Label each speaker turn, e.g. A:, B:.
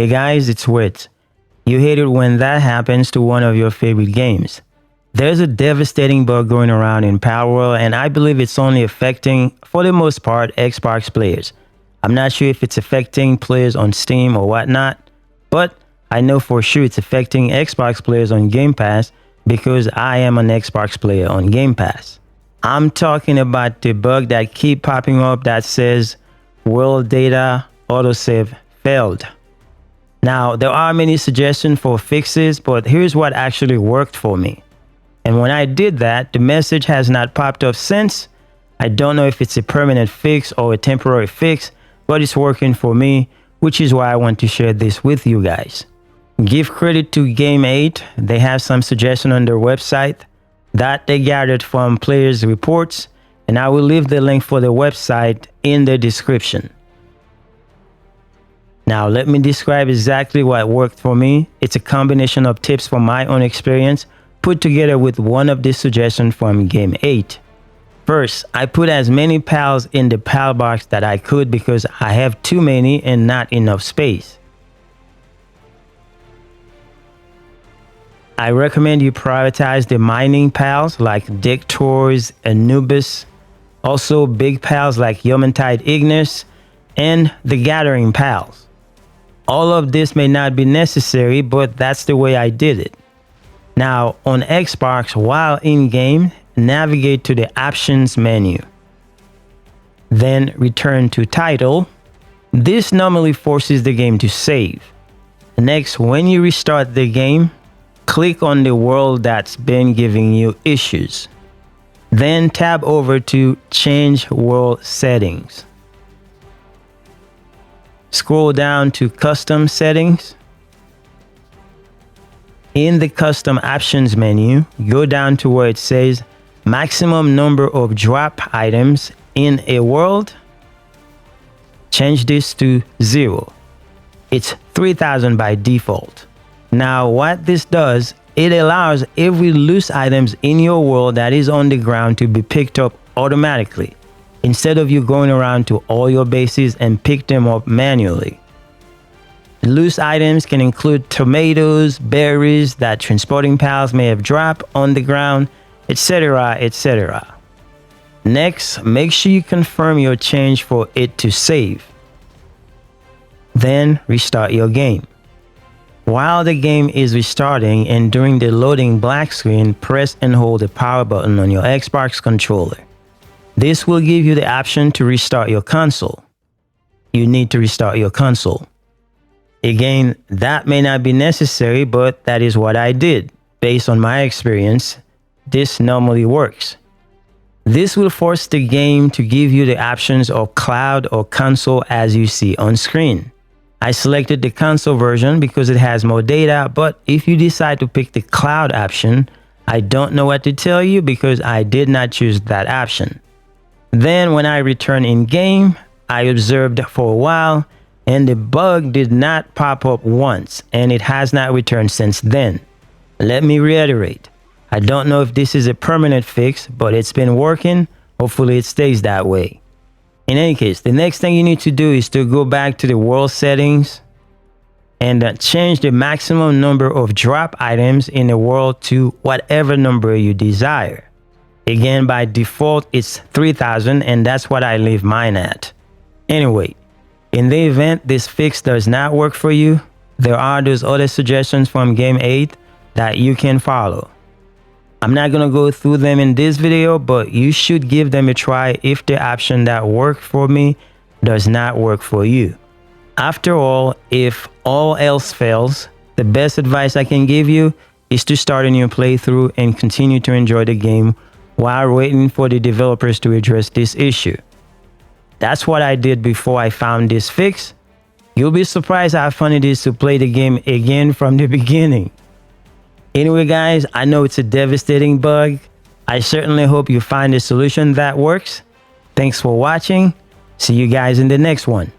A: Hey guys, it's Wit. You hate it when that happens to one of your favorite games. There's a devastating bug going around in PALWORLD, and I believe it's only affecting, for the most part, Xbox players. I'm not sure if it's affecting players on Steam or whatnot, but I know for sure it's affecting Xbox players on Game Pass because I am an Xbox player on Game Pass. I'm talking about the bug that keep popping up that says World Data Autosave failed. Now, there are many suggestions for fixes, but here's what actually worked for me. And when I did that, the message has not popped up since. I don't know if it's a permanent fix or a temporary fix, but it's working for me, which is why I want to share this with you guys. Give credit to Game8. They have some suggestions on their website that they gathered from players' reports, and I will leave the link for the website in the description. Now, let me describe exactly what worked for me. It's a combination of tips from my own experience put together with one of the suggestions from Game8. First, I put as many pals in the pal box that I could because I have too many and not enough space. I recommend you prioritize the mining pals like Dictors, Anubis, also big pals like Yomentide Ignis, and the Gathering pals. All of this may not be necessary, but that's the way I did it. Now, on Xbox, while in-game, navigate to the Options menu. Then return to Title. This normally forces the game to save. Next, when you restart the game, click on the world that's been giving you issues. Then tab over to Change World Settings. Scroll down to Custom Settings. In the Custom Options menu, go down to where it says Maximum Number of Drop Items in a World. Change this to 0. It's 3,000 by default. Now, what this does, it allows every loose items in your world that is on the ground to be picked up automatically, instead of you going around to all your bases and pick them up manually. Loose items can include tomatoes, berries that transporting pals may have dropped on the ground, etc., etc. Next, make sure you confirm your change for it to save. Then restart your game. While the game is restarting and during the loading black screen, press and hold the power button on your Xbox controller. This will give you the option to restart your console. You need to restart your console. Again, that may not be necessary, but that is what I did. Based on my experience, this normally works. This will force the game to give you the options of cloud or console as you see on screen. I selected the console version because it has more data, but if you decide to pick the cloud option, I don't know what to tell you because I did not choose that option. Then when I returned in game, I observed for a while and the bug did not pop up once and it has not returned since then. Let me reiterate, I don't know if this is a permanent fix, but it's been working. Hopefully it stays that way. In any case, the next thing you need to do is to go back to the world settings and change the maximum number of drop items in the world to whatever number you desire. Again, by default, it's 3,000 and that's what I leave mine at. Anyway, in the event this fix does not work for you, there are those other suggestions from Game8 that you can follow. I'm not going to go through them in this video, but you should give them a try if the option that worked for me does not work for you. After all, if all else fails, the best advice I can give you is to start a new playthrough and continue to enjoy the game while waiting for the developers to address this issue. That's what I did before I found this fix. You'll be surprised how fun it is to play the game again from the beginning. Anyway guys, I know it's a devastating bug. I certainly hope you find a solution that works. Thanks for watching. See you guys in the next one.